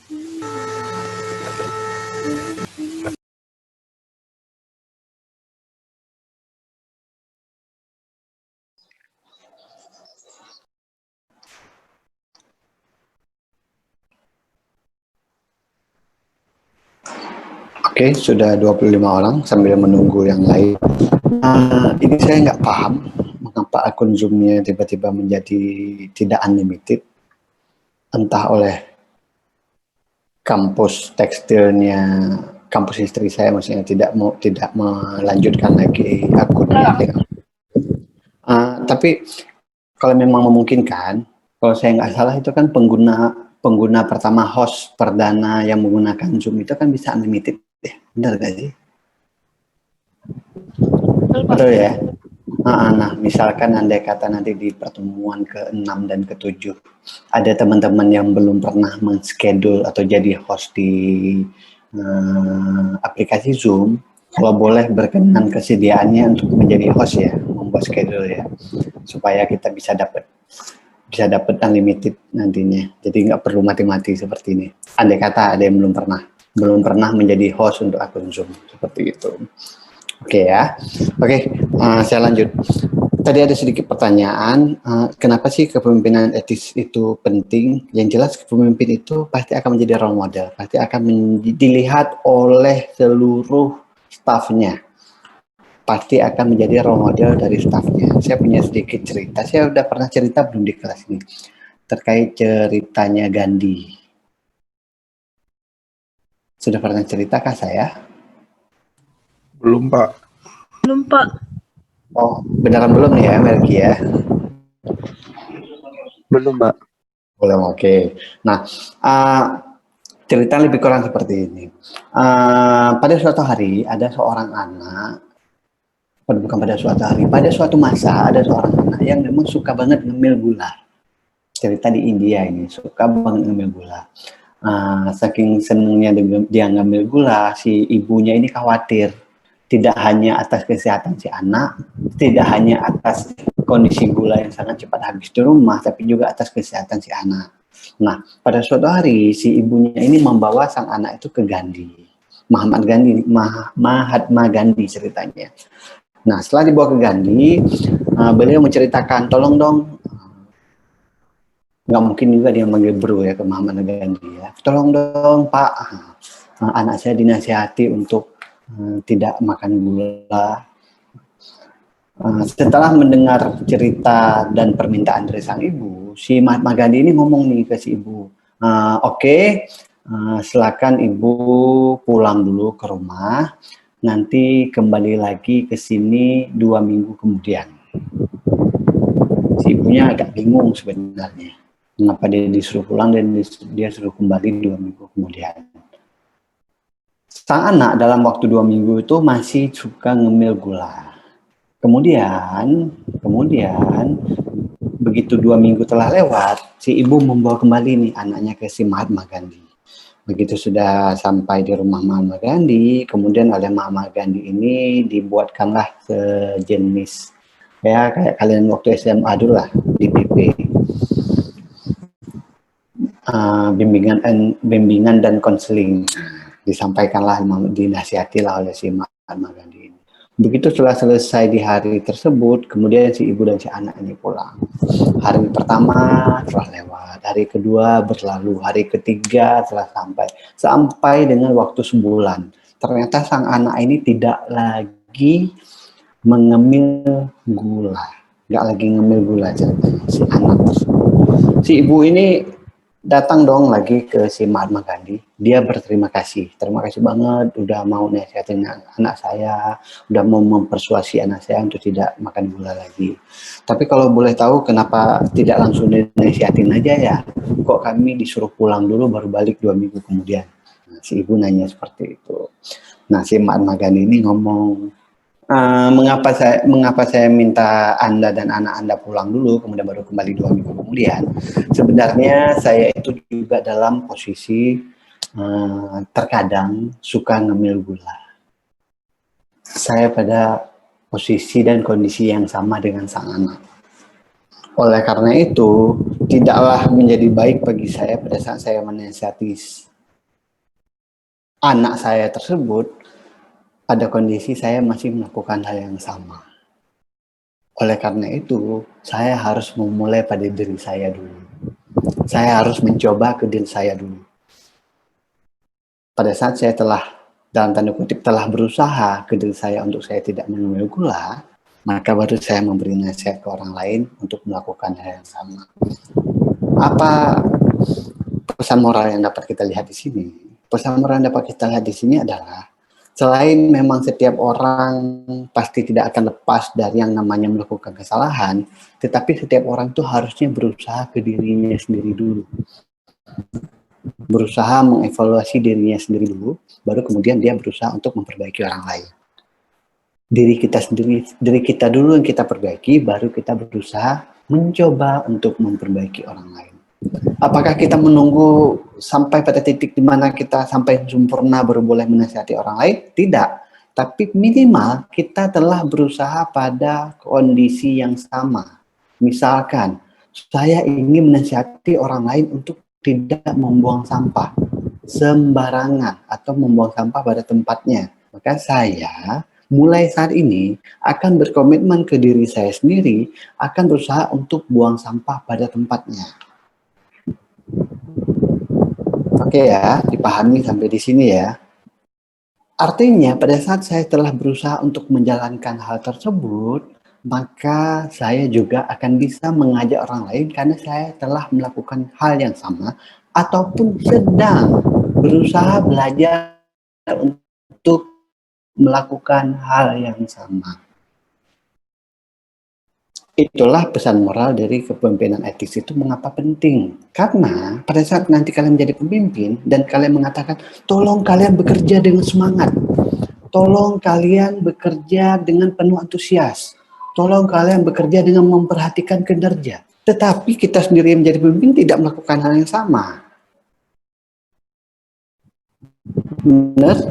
Oke, sudah 25 orang sambil menunggu yang lain. Ini saya nggak paham mengapa akun Zoom-nya tiba-tiba menjadi tidak unlimited. Entah oleh kampus tekstilnya, kampus istri saya maksudnya tidak melanjutkan lagi akunnya. Tapi kalau memang memungkinkan, kalau saya nggak salah itu kan pengguna pertama host perdana yang menggunakan Zoom itu kan bisa unlimited, benar nggak sih? Betul ya. Nah, misalkan andai kata nanti di pertemuan ke-6 dan ke-7 ada teman-teman yang belum pernah men-schedule atau jadi host di aplikasi Zoom, kalau boleh berkenan kesediaannya untuk menjadi host ya, membuat schedule ya, supaya kita bisa dapat unlimited nantinya. Jadi nggak perlu mati-mati seperti ini. Andai kata ada yang belum pernah menjadi host untuk akun Zoom seperti itu. Oke ya. Oke, saya lanjut. Tadi ada sedikit pertanyaan, kenapa sih kepemimpinan etis itu penting? Yang jelas pemimpin itu pasti akan menjadi role model, pasti akan dilihat oleh seluruh stafnya, pasti akan menjadi role model dari stafnya. Saya punya sedikit cerita, saya udah pernah cerita belum di kelas ini, terkait ceritanya Gandhi. Sudah pernah ceritakah saya? Belum, Pak. Belum, Pak. Oh, beneran belum nih ya, Melki ya? Belum, Pak. Belum, oke. Nah, cerita lebih kurang seperti ini. Pada suatu hari, ada seorang anak, bukan pada suatu hari, pada suatu masa ada seorang anak yang memang suka banget ngemil gula. Cerita di India ini, suka banget ngemil gula. Saking senengnya dia ngambil gula, si ibunya ini khawatir. Tidak hanya atas kesehatan si anak, tidak hanya atas kondisi gula yang sangat cepat habis di rumah, tapi juga atas kesehatan si anak. Nah, pada suatu hari si ibunya ini membawa sang anak itu ke Gandhi, Mahatma Gandhi ceritanya. Nah, setelah dibawa ke Gandhi, beliau menceritakan, tolong dong, nggak mungkin juga dia manggil bro ya ke Mahatma Gandhi ya, tolong dong Pak, anak saya dinasihati untuk tidak makan gula. Setelah mendengar cerita dan permintaan dari sang ibu, si Mahatma Gandhi ini ngomong nih ke si ibu, oke, silakan ibu pulang dulu ke rumah, nanti kembali lagi ke sini 2 minggu kemudian. Si ibunya agak bingung sebenarnya, mengapa dia disuruh pulang dan dia suruh kembali 2 minggu kemudian. Sang anak dalam waktu 2 minggu itu masih suka ngemil gula. Kemudian begitu 2 minggu telah lewat, si ibu membawa kembali nih anaknya ke si Mahatma Gandhi. Begitu sudah sampai di rumah Mahatma Gandhi, kemudian oleh Mahatma Gandhi ini dibuatkanlah sejenis ya kayak kalian waktu SMA dulu lah di BP, bimbingan dan konseling. Disampaikanlah, dinasihatilah oleh si Mahatma Gandhi ini. Begitu setelah selesai di hari tersebut, kemudian si ibu dan si anak ini pulang. Hari pertama telah lewat, hari kedua berlalu, hari ketiga telah sampai dengan waktu sebulan. Ternyata sang anak ini tidak lagi mengemil gula, nggak lagi ngemil gula ceritanya si anak tersebut. Si ibu ini datang dong lagi ke si Mahatma Gandhi. Dia berterima kasih banget udah mau nasihatin anak saya, udah mau mempersuasi anak saya untuk tidak makan gula lagi. Tapi kalau boleh tahu kenapa tidak langsung dinasihatin aja ya? Kok kami disuruh pulang dulu baru balik 2 minggu kemudian? Nah, si ibu nanya seperti itu. Nah, si Mahatma Gandhi ini ngomong, mengapa saya minta Anda dan anak Anda pulang dulu, kemudian baru kembali 2 minggu kemudian. Sebenarnya saya itu juga dalam posisi terkadang suka ngemil gula. Saya pada posisi dan kondisi yang sama dengan sang anak. Oleh karena itu, tidaklah menjadi baik bagi saya pada saat saya menasihati anak saya tersebut, pada kondisi saya masih melakukan hal yang sama. Oleh karena itu, saya harus memulai pada diri saya dulu. Saya harus mencoba ke diri saya dulu. Pada saat saya telah, dalam tanda kutip, telah berusaha ke diri saya untuk saya tidak minum gula, maka baru saya memberi nasihat ke orang lain untuk melakukan hal yang sama. Apa pesan moral yang dapat kita lihat di sini? Pesan moral yang dapat kita lihat di sini adalah, selain memang setiap orang pasti tidak akan lepas dari yang namanya melakukan kesalahan, tetapi setiap orang itu harusnya berusaha ke dirinya sendiri dulu. Berusaha mengevaluasi dirinya sendiri dulu, baru kemudian dia berusaha untuk memperbaiki orang lain. Diri kita sendiri, diri kita dulu yang kita perbaiki, baru kita berusaha mencoba untuk memperbaiki orang lain. Apakah kita menunggu sampai pada titik di mana kita sampai sempurna baru boleh menasihati orang lain? Tidak. Tapi minimal kita telah berusaha pada kondisi yang sama. Misalkan, saya ingin menasihati orang lain untuk tidak membuang sampah sembarangan atau membuang sampah pada tempatnya. Maka saya mulai saat ini akan berkomitmen ke diri saya sendiri, akan berusaha untuk buang sampah pada tempatnya. Oke ya, dipahami sampai di sini ya. Artinya pada saat saya telah berusaha untuk menjalankan hal tersebut, maka saya juga akan bisa mengajak orang lain karena saya telah melakukan hal yang sama ataupun sedang berusaha belajar untuk melakukan hal yang sama. Itulah pesan moral dari kepemimpinan etis itu mengapa penting. Karena pada saat nanti kalian menjadi pemimpin dan kalian mengatakan, tolong kalian bekerja dengan semangat. Tolong kalian bekerja dengan penuh antusias. Tolong kalian bekerja dengan memperhatikan kinerja. Tetapi kita sendiri yang menjadi pemimpin tidak melakukan hal yang sama. Benar?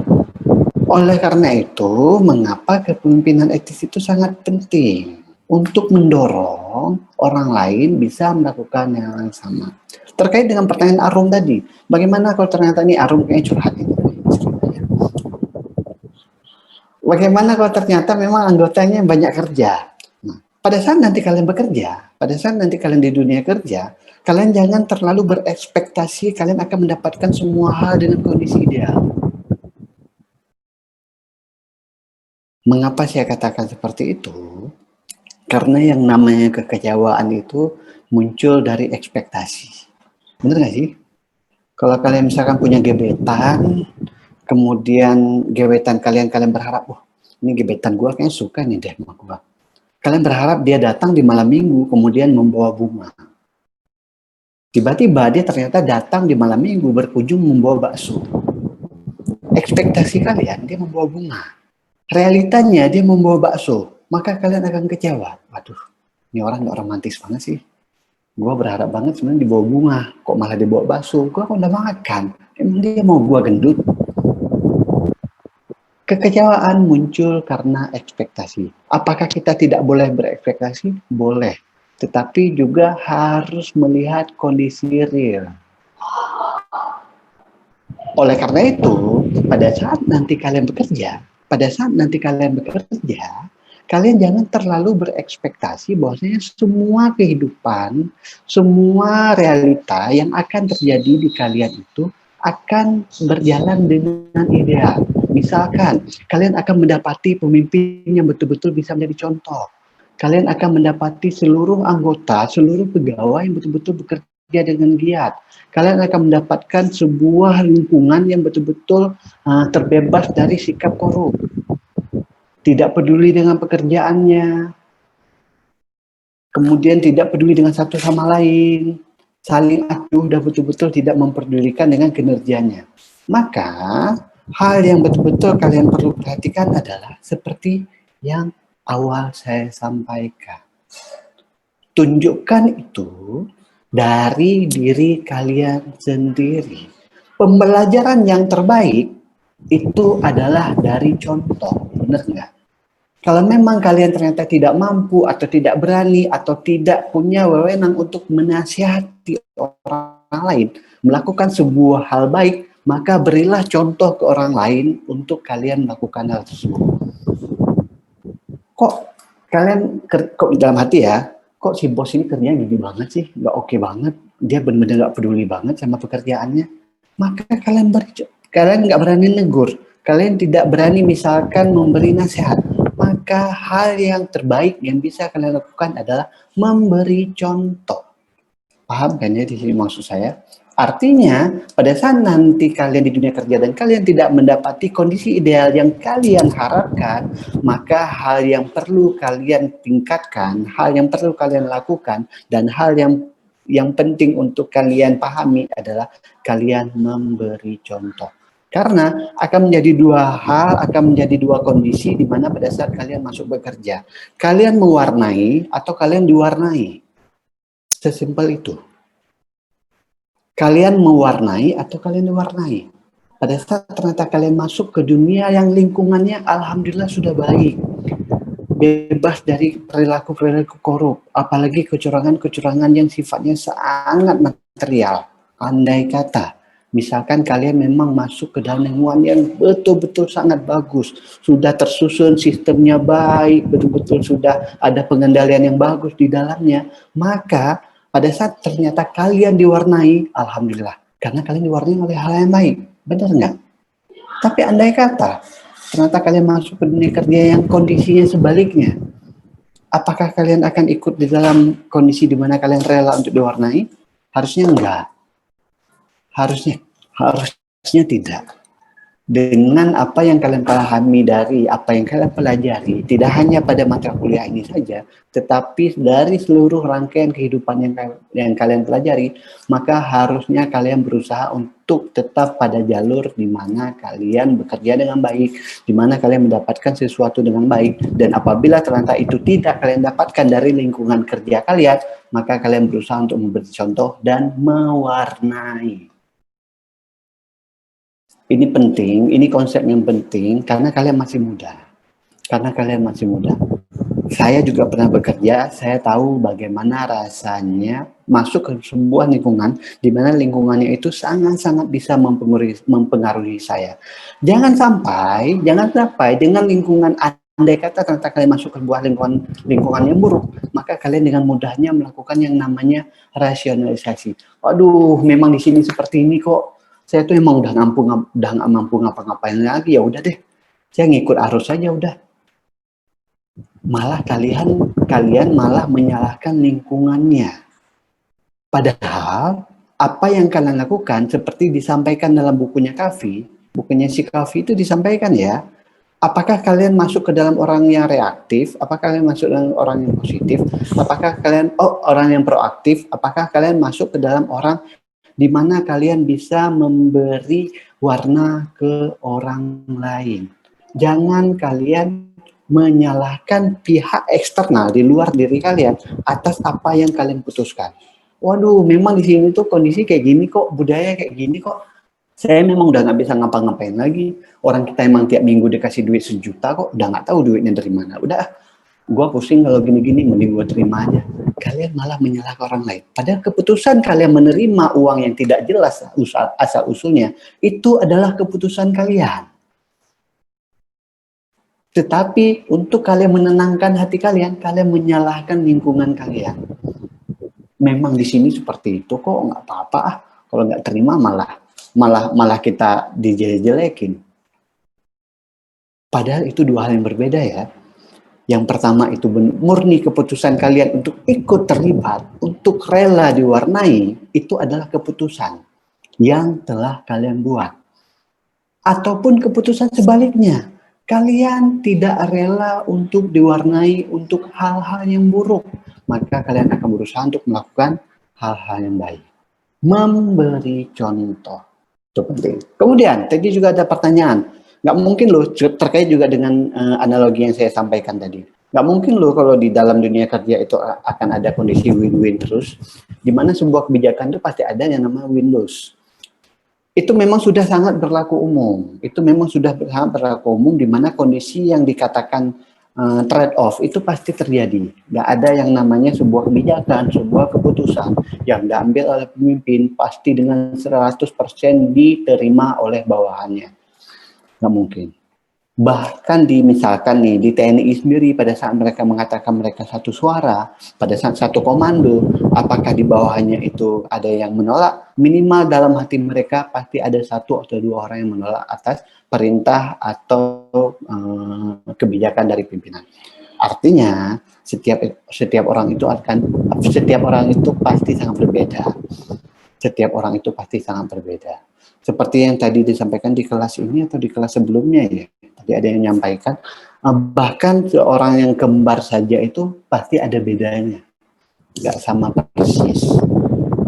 Oleh karena itu, mengapa kepemimpinan etis itu sangat penting? Untuk mendorong orang lain bisa melakukan hal yang sama. Terkait dengan pertanyaan Arum tadi, bagaimana kalau ternyata ini Arum kayaknya curhat ini? Bagaimana kalau ternyata memang anggotanya banyak kerja? Nah, pada saat nanti kalian bekerja, pada saat nanti kalian di dunia kerja, kalian jangan terlalu berekspektasi kalian akan mendapatkan semua hal dengan kondisi ideal. Mengapa saya katakan seperti itu? Karena yang namanya kekecewaan itu muncul dari ekspektasi. Bener nggak sih? Kalau kalian misalkan punya gebetan, kemudian gebetan kalian berharap, oh ini gebetan gue kayaknya suka nih deh sama gue. Kalian berharap dia datang di malam minggu, kemudian membawa bunga. Tiba-tiba dia ternyata datang di malam minggu berkunjung membawa bakso. Ekspektasi kalian dia membawa bunga. Realitanya dia membawa bakso. Maka kalian akan kecewa. Waduh, ini orang gak romantis banget sih. Gue berharap banget sebenarnya dibawa bunga. Kok malah dibawa bakso? Gue kan udah makan. Emang dia mau gue gendut? Kekecewaan muncul karena ekspektasi. Apakah kita tidak boleh berekspektasi? Boleh. Tetapi juga harus melihat kondisi real. Oleh karena itu, pada saat nanti kalian bekerja, kalian jangan terlalu berekspektasi bahwasanya semua kehidupan, semua realita yang akan terjadi di kalian itu akan berjalan dengan ideal. Misalkan, kalian akan mendapati pemimpin yang betul-betul bisa menjadi contoh. Kalian akan mendapati seluruh anggota, seluruh pegawai yang betul-betul bekerja dengan giat. Kalian akan mendapatkan sebuah lingkungan yang betul-betul terbebas dari sikap korup. Tidak peduli dengan pekerjaannya, kemudian tidak peduli dengan satu sama lain, saling acuh dan betul-betul tidak memperdulikan dengan kinerjanya. Maka hal yang betul-betul kalian perlu perhatikan adalah seperti yang awal saya sampaikan. Tunjukkan itu dari diri kalian sendiri. Pembelajaran yang terbaik itu adalah dari contoh, benar nggak? Kalau memang kalian ternyata tidak mampu atau tidak berani atau tidak punya wewenang untuk menasihati orang lain melakukan sebuah hal baik, maka berilah contoh ke orang lain untuk kalian melakukan hal tersebut. Kok kalian, kok dalam hati ya, kok si bos ini kerjanya gini banget sih, nggak oke banget, dia benar-benar nggak peduli banget sama pekerjaannya, maka kalian nggak berani negur, kalian tidak berani misalkan memberi nasihat, maka hal yang terbaik yang bisa kalian lakukan adalah memberi contoh. Paham kan ya di sini maksud saya? Artinya pada saat nanti kalian di dunia kerja dan kalian tidak mendapati kondisi ideal yang kalian harapkan, maka hal yang perlu kalian tingkatkan, hal yang perlu kalian lakukan, dan hal yang penting untuk kalian pahami adalah kalian memberi contoh. Karena akan menjadi dua hal, akan menjadi dua kondisi di mana pada saat kalian masuk bekerja, kalian mewarnai atau kalian diwarnai. Sesimpel itu. Kalian mewarnai atau kalian diwarnai. Pada saat ternyata kalian masuk ke dunia yang lingkungannya alhamdulillah sudah baik. Bebas dari perilaku-perilaku korup. Apalagi kecurangan-kecurangan yang sifatnya sangat material. Andai kata, misalkan kalian memang masuk ke dalam lingkungan yang betul-betul sangat bagus. Sudah tersusun sistemnya baik, betul-betul sudah ada pengendalian yang bagus di dalamnya. Maka pada saat ternyata kalian diwarnai, alhamdulillah, karena kalian diwarnai oleh hal yang baik, benar nggak? Tapi andai kata, ternyata kalian masuk ke dunia kerja yang kondisinya sebaliknya, apakah kalian akan ikut di dalam kondisi di mana kalian rela untuk diwarnai? Harusnya enggak. Harusnya tidak. Dengan apa yang kalian pahami dari apa yang kalian pelajari, tidak hanya pada mata kuliah ini saja, tetapi dari seluruh rangkaian kehidupan yang kalian pelajari, maka harusnya kalian berusaha untuk tetap pada jalur di mana kalian bekerja dengan baik, di mana kalian mendapatkan sesuatu dengan baik, dan apabila ternyata itu tidak kalian dapatkan dari lingkungan kerja kalian, maka kalian berusaha untuk memberi contoh dan mewarnai. Ini penting, ini konsep yang penting karena kalian masih muda. Saya juga pernah bekerja, saya tahu bagaimana rasanya masuk ke sebuah lingkungan di mana lingkungannya itu sangat-sangat bisa mempengaruhi saya. Jangan sampai dengan lingkungan, andai kata ternyata kalian masuk ke sebuah lingkungan yang buruk, maka kalian dengan mudahnya melakukan yang namanya rasionalisasi. Waduh, memang di sini seperti ini kok. Saya tuh emang udah nggak mampu ngapa-ngapain lagi, ya udah deh, saya ngikut arus saja udah. Malah kalian malah menyalahkan lingkungannya. Padahal apa yang kalian lakukan seperti disampaikan dalam bukunya si Kavi itu disampaikan ya. Apakah kalian masuk ke dalam orang yang reaktif? Apakah kalian masuk ke dalam orang yang positif? Apakah kalian orang yang proaktif? Apakah kalian masuk ke dalam orang di mana kalian bisa memberi warna ke orang lain? Jangan kalian menyalahkan pihak eksternal di luar diri kalian atas apa yang kalian putuskan. Waduh, memang di sini tuh kondisi kayak gini kok, budaya kayak gini kok. Saya memang udah nggak bisa ngapa-ngapain lagi. Orang kita emang tiap minggu dikasih duit 1 juta kok, udah nggak tahu duitnya dari mana. Udah, gue pusing kalau gini-gini, mending gue terima aja. Kalian malah menyalahkan orang lain. Padahal keputusan kalian menerima uang yang tidak jelas asal-usulnya, itu adalah keputusan kalian. Tetapi untuk kalian menenangkan hati kalian, kalian menyalahkan lingkungan kalian. Memang di sini seperti itu kok, nggak apa-apa ah. Kalau nggak terima malah kita dijelek-jelekin. Padahal itu dua hal yang berbeda ya. Yang pertama itu murni keputusan kalian untuk ikut terlibat, untuk rela diwarnai, itu adalah keputusan yang telah kalian buat. Ataupun keputusan sebaliknya, kalian tidak rela untuk diwarnai untuk hal-hal yang buruk, maka kalian akan berusaha untuk melakukan hal-hal yang baik. Memberi contoh, itu penting. Kemudian, tadi juga ada pertanyaan. Nggak mungkin loh, terkait juga dengan analogi yang saya sampaikan tadi. Nggak mungkin loh kalau di dalam dunia kerja itu akan ada kondisi win-win terus, di mana sebuah kebijakan itu pasti ada yang namanya win-lose. Itu memang sudah sangat berlaku umum. Di mana kondisi yang dikatakan trade off itu pasti terjadi. Nggak ada yang namanya sebuah kebijakan, sebuah keputusan yang diambil oleh pemimpin pasti dengan 100% diterima oleh bawahannya. Nggak mungkin. Bahkan misalkan nih di TNI sendiri pada saat mereka mengatakan mereka satu suara, pada saat satu komando, apakah di bawahnya itu ada yang menolak? Minimal dalam hati mereka pasti ada satu atau dua orang yang menolak atas perintah atau kebijakan dari pimpinan. Artinya setiap orang itu pasti sangat berbeda. Setiap orang itu pasti sangat berbeda. Seperti yang tadi disampaikan di kelas ini atau di kelas sebelumnya ya. Tadi ada yang menyampaikan, bahkan seorang yang kembar saja itu pasti ada bedanya. Nggak sama persis.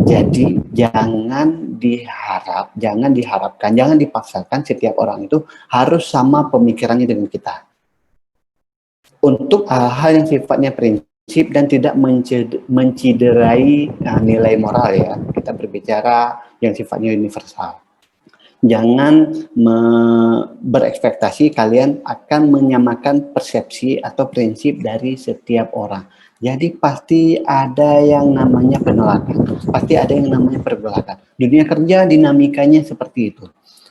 Jadi jangan diharapkan, jangan dipaksakan setiap orang itu harus sama pemikirannya dengan kita. Untuk hal-hal yang sifatnya prinsip dan tidak menciderai nilai moral ya. Kita berbicara yang sifatnya universal. Jangan berekspektasi kalian akan menyamakan persepsi atau prinsip dari setiap orang. Jadi pasti ada yang namanya penolakan, pasti ada yang namanya pergolakan. Dunia kerja dinamikanya seperti itu.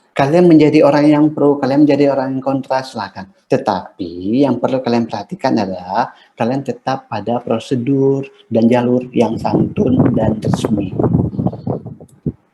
Kalian menjadi orang yang pro, kalian menjadi orang yang kontra, silakan. Tetapi yang perlu kalian perhatikan adalah kalian tetap pada prosedur dan jalur yang santun dan resmi.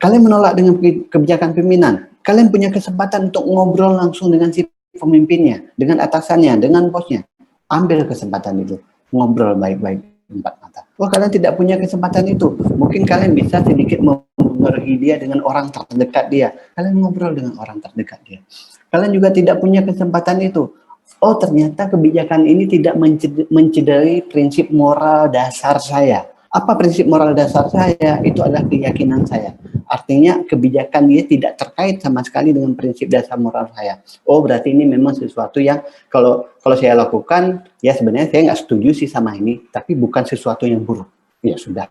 Kalian menolak dengan kebijakan pimpinan, kalian punya kesempatan untuk ngobrol langsung dengan si pemimpinnya, dengan atasannya, dengan bosnya. Ambil kesempatan itu, ngobrol baik-baik empat mata. Wah, kalian tidak punya kesempatan itu. Mungkin kalian bisa sedikit mempengaruhi dia dengan orang terdekat dia. Kalian ngobrol dengan orang terdekat dia. Kalian juga tidak punya kesempatan itu. Oh, ternyata kebijakan ini tidak mencederai prinsip moral dasar saya. Apa prinsip moral dasar saya? Itu adalah keyakinan saya. Artinya kebijakan dia tidak terkait sama sekali dengan prinsip dasar moral saya. Oh, berarti ini memang sesuatu yang kalau saya lakukan, ya sebenarnya saya nggak setuju sih sama ini, tapi bukan sesuatu yang buruk. Ya sudah.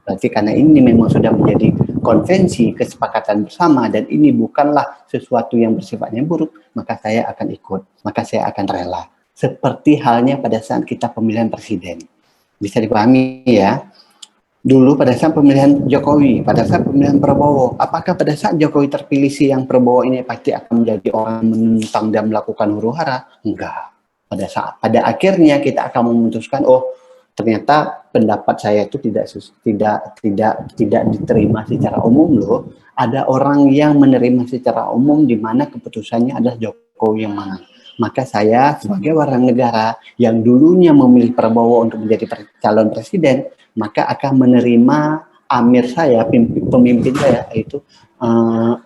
Berarti karena ini memang sudah menjadi konvensi, kesepakatan bersama, dan ini bukanlah sesuatu yang bersifatnya buruk, maka saya akan ikut, maka saya akan rela. Seperti halnya pada saat kita pemilihan presiden. Bisa dipahami ya. Dulu pada saat pemilihan Jokowi, pada saat pemilihan Prabowo, apakah pada saat Jokowi terpilih si yang Prabowo ini pasti akan menjadi orang menentang dan melakukan huru-hara? Enggak. Pada akhirnya kita akan memutuskan, oh ternyata pendapat saya itu tidak diterima secara umum loh. Ada orang yang menerima secara umum di mana keputusannya adalah Jokowi yang menang. Maka saya sebagai warga negara yang dulunya memilih Prabowo untuk menjadi calon presiden, maka akan menerima amir saya, pemimpin saya,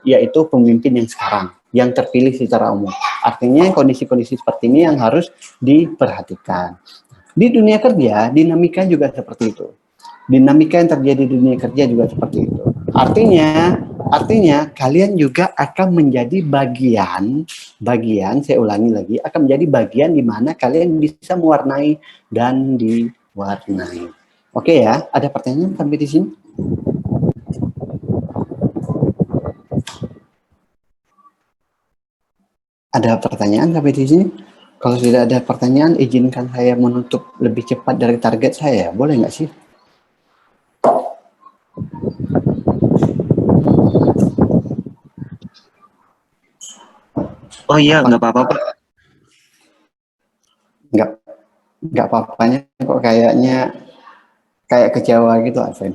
yaitu pemimpin yang sekarang, yang terpilih secara umum. Artinya kondisi-kondisi seperti ini yang harus diperhatikan. Di dunia kerja, dinamika juga seperti itu. Dinamika yang terjadi di dunia kerja juga seperti itu. Artinya kalian juga akan menjadi bagian, saya ulangi lagi, akan menjadi bagian di mana kalian bisa mewarnai dan diwarnai. Oke ya, ada pertanyaan sampai di sini? Ada pertanyaan sampai di sini? Kalau tidak ada pertanyaan, izinkan saya menutup lebih cepat dari target saya. Boleh nggak sih? Oh iya, nggak apa-apa, Pak. Nggak apa-apanya kok kayaknya kayak kecewa gitu, Alvin.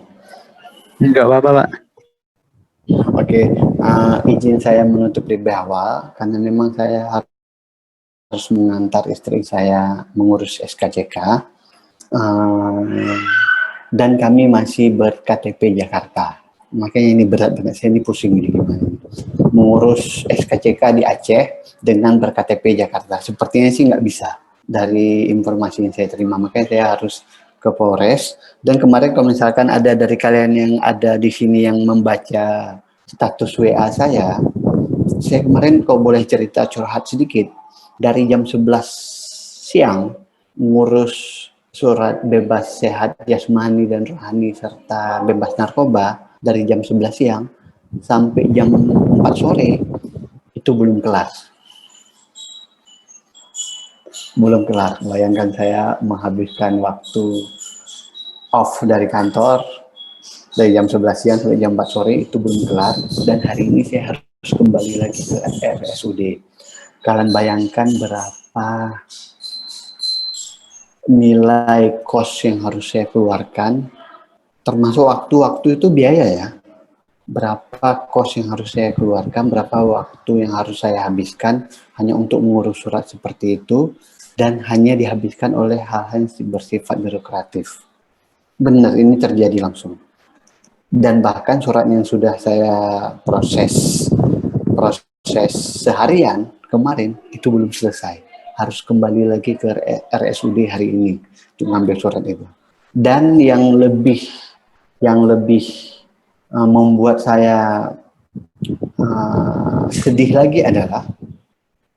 Nggak apa-apa, Pak. Oke, izin saya menutup lebih awal karena memang saya harus mengantar istri saya mengurus SKCK dan kami masih ber-KTP Jakarta. Makanya ini berat banget, saya ini pusing ini gimana. Mengurus SKCK di Aceh dengan ber-KTP Jakarta. Sepertinya sih nggak bisa dari informasi yang saya terima. Makanya saya harus ke Polres. Dan kemarin kalau misalkan ada dari kalian yang ada di sini yang membaca status WA saya kemarin kalau boleh cerita curhat sedikit, dari jam 11 siang ngurus surat bebas sehat jasmani dan rohani serta bebas narkoba dari jam 11 siang sampai jam 4 sore itu belum kelar. belum kelar. Bayangkan saya menghabiskan waktu off dari kantor dari jam 11 siang sampai jam 4 sore itu belum kelar, dan hari ini saya harus kembali lagi ke RSUD. Kalian bayangkan berapa nilai kos yang harus saya keluarkan, termasuk waktu itu biaya ya. Berapa kos yang harus saya keluarkan, berapa waktu yang harus saya habiskan hanya untuk mengurus surat seperti itu, dan hanya dihabiskan oleh hal-hal yang bersifat birokratif. Benar, ini terjadi langsung. Dan bahkan surat yang sudah saya proses seharian kemarin itu belum selesai. Harus kembali lagi ke RSUD hari ini untuk ngambil surat itu. Dan yang lebih membuat saya sedih lagi adalah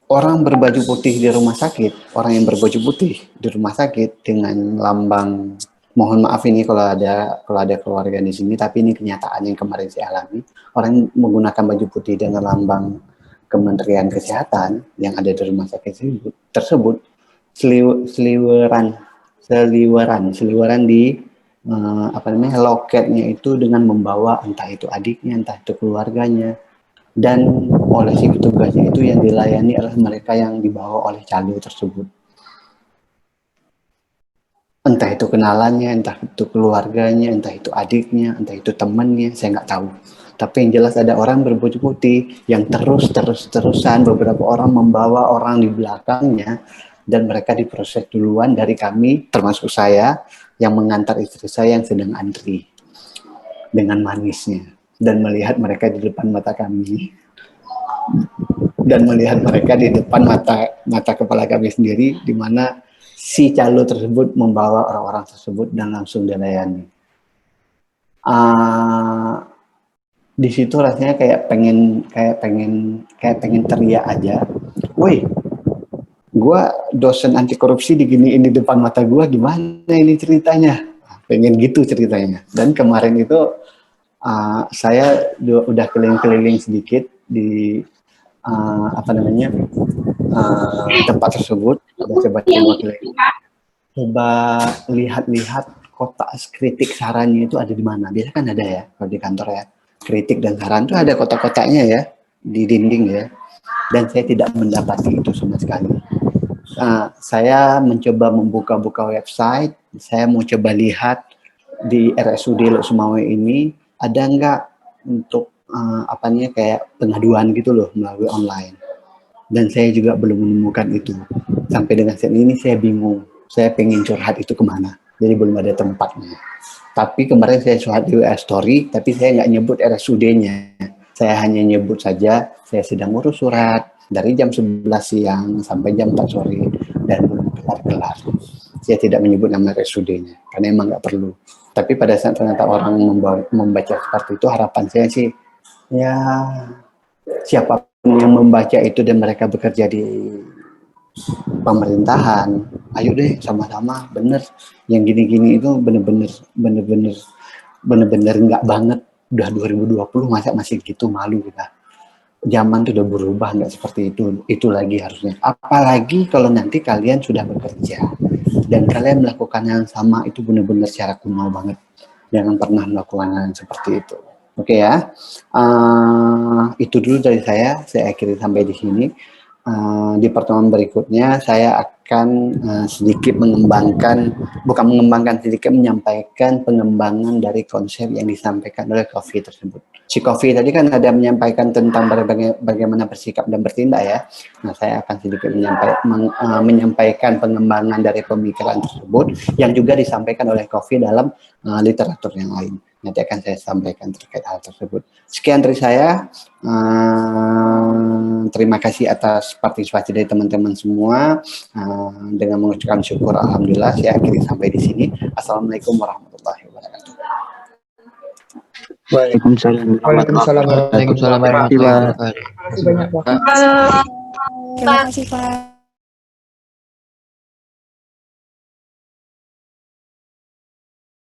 orang berbaju putih di rumah sakit, orang yang berbaju putih di rumah sakit dengan lambang, mohon maaf ini kalau ada keluarga di sini, tapi ini kenyataan yang kemarin saya alami. Orang menggunakan baju putih dengan lambang Kementerian Kesehatan yang ada di rumah sakit tersebut seliweran di loketnya itu dengan membawa entah itu adiknya, entah itu keluarganya, dan oleh si petugasnya itu yang dilayani adalah mereka yang dibawa oleh calo tersebut. Entah itu kenalannya, entah itu keluarganya, entah itu adiknya, entah itu temannya, saya nggak tahu. Tapi yang jelas ada orang berbaju putih yang terus-terusan beberapa orang membawa orang di belakangnya, dan mereka diproses duluan dari kami, termasuk saya yang mengantar istri saya yang sedang antri dengan manisnya, dan melihat mereka di depan mata kami, dan melihat mereka di depan mata kepala kami sendiri, di mana si calo tersebut membawa orang-orang tersebut dan langsung dilayani. Di situ rasanya kayak pengen teriak aja. Woi, gue dosen anti korupsi diginiin di depan mata gue, gimana ini ceritanya? Pengen gitu ceritanya. Dan kemarin itu saya udah keliling-keliling sedikit di tempat tersebut. Coba lihat-lihat kotak kritik sarannya itu ada di mana. Biasanya kan ada ya kalau di kantor ya. Kritik dan saran itu ada kotak-kotaknya ya di dinding ya. Dan saya tidak mendapati itu sama sekali. Saya mencoba membuka-buka website. Saya mau coba lihat di RSUD Lok Sumawe ini ada nggak untuk kayak pengaduan gitu loh melalui online. Dan saya juga belum menemukan itu. Sampai dengan saat ini saya bingung. Saya pengen curhat itu kemana. Jadi belum ada tempatnya. Tapi kemarin saya curhat di WA Story, tapi saya nggak nyebut RSUD-nya. Saya hanya nyebut saja, saya sedang urus surat dari jam 11 siang sampai jam 4 sore. Dan belum kelar-kelar. Saya tidak menyebut nama RSUD-nya. Karena emang nggak perlu. Tapi pada saat ternyata orang membaca seperti itu, harapan saya sih, ya siapapun yang membaca itu dan mereka bekerja di pemerintahan, ayo deh sama-sama, bener yang gini-gini itu bener-bener nggak banget. Udah 2020 masa masih gitu, malu kita. Zaman tuh udah berubah, nggak seperti itu lagi harusnya. Apalagi kalau nanti kalian sudah bekerja dan kalian melakukan yang sama, itu bener-bener secara kuno banget. Jangan pernah melakukan hal seperti itu. Oke ya, itu dulu dari saya akhiri sampai di sini. Di pertemuan berikutnya saya akan sedikit sedikit menyampaikan pengembangan dari konsep yang disampaikan oleh Coffee tersebut. Si Coffee tadi kan ada menyampaikan tentang bagaimana bersikap dan bertindak ya. Nah, saya akan sedikit menyampaikan pengembangan dari pemikiran tersebut yang juga disampaikan oleh Coffee dalam literatur yang lain. Nanti akan saya sampaikan terkait hal tersebut. Sekian dari saya. Terima kasih atas partisipasi dari teman-teman semua. Dengan mengucapkan syukur, alhamdulillah, saya akhiri sampai di sini. Assalamualaikum warahmatullahi wabarakatuh. Waalaikumsalam. Waalaikumsalam warahmatullahi wabarakatuh. Terima kasih, Pak. Terima kasih, Pak.